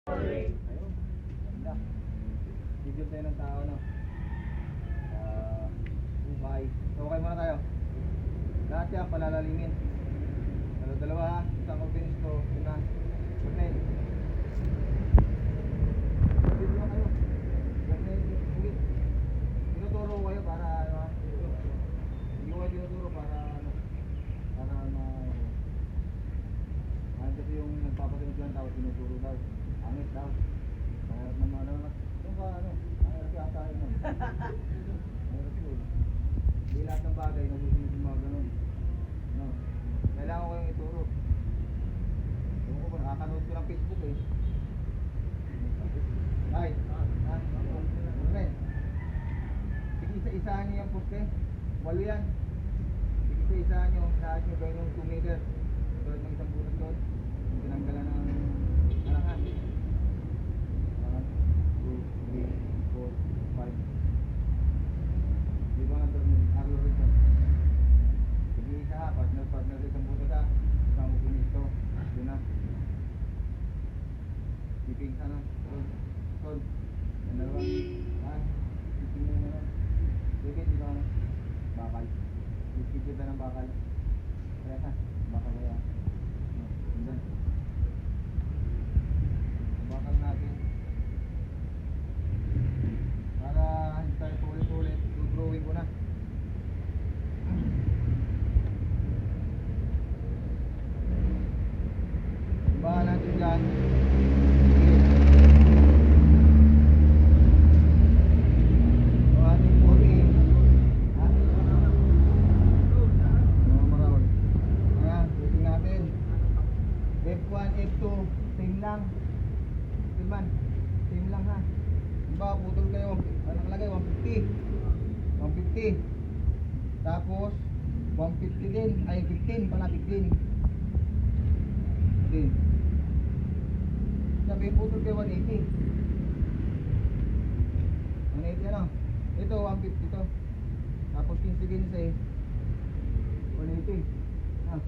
Ayun. Ganda. Video tayo ng tao, no? Ukay. So, ukay muna tayo. Lahat yan, palalalimin. Dalawa ha. Isang finish to. Yun na. Gurnet. Video na kayo. Gurnet. Ulit. Tinuturo ko kayo para ano ha. Hindi ko kayo tinuturo para ano. Para kasi yung nagpapatinod lang tao, tinuturo daw. Angit daw. Mahirap naman ano. Yung ba ano? Mahirap yata yun. Mahirap yun. Hindi lahat ng bagay nasusunod yung mga ganun. No. Kailangan ko yung ituro. Ewan ko ba, nakakanood ko ng Facebook eh. Ay, okay. Sige, isa-isahan nyo yung poste. Walo yan. Sige, isa-isahan nyo. Lahat nyo gawin yung 2 meter. Tulad ng isang butas doon. Yung tinanggalan ng arangan. 1, 2, 3, 4, 5. Di ba nga doon yung arlo rito? Sige, isa ha. Partner isang butas ha. Isang mo pinito. Doon na. Piping sana. Sol. Yan na ba? Ha? Piping mo na. Sige, di ba ano? Bakal. Piping kita ng bakal. Kaya ka. Bakal kaya. Doon. Bakal natin. Para hindi tayo ulit-ulit. Drawing ko na. Bahan natin dyan. F1, F2, same lang. Tilman, same lang ha. Diba, putol kayo, ano nakalagay, 150. 150. Tapos, 150 din, ay 15 pala, 15. 15. Sabi, putol kayo, 180. 180 ano? Ito, 150 to. Tapos, 15 eh. 180. Ha.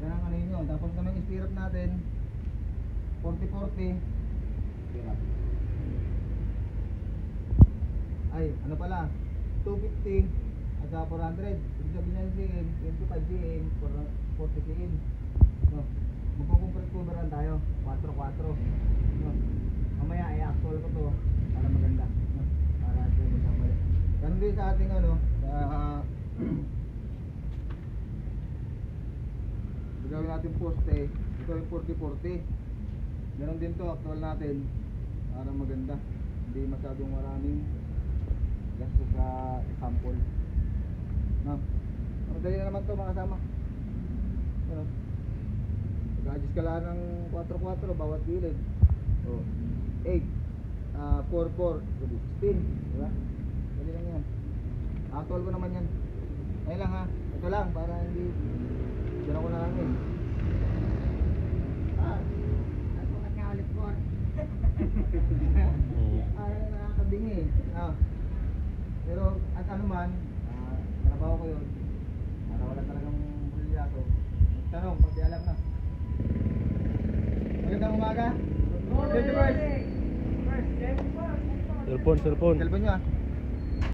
Yan ang ano yun. Tapos naman yung stirrup natin 40-40 stirrup. Ay, ano pala 250 at saka 400. Ibig sabihin niya cm 25 cm 40 cm no? Magkukumpret coveran tayo 4-4 no? Mamaya i-actual ko to para maganda no? Para ito magkabalik. Ganun din sa ating ano gawin natin poste, ito yung 40-40. Ganon din to, actual natin para maganda, hindi masyadong maraming gasto sa sample no? Madali na naman to mga kasama ano? Mag-adjust ka lang ng 4-4 bawat gilid so, 8 4-4 16 diba? Dali lang yan, actual ko naman yan. Ayun lang ha, ito lang para hindi diyan ako namin. Ako nga ulit ko. Ay, nakakabingi. Pero at ano man, trabaho ko yun. Para wala talagang bulyato. Magtanong, pag di alam na. Magandang umaga. Cellphone. Cellphone Cellphone nyo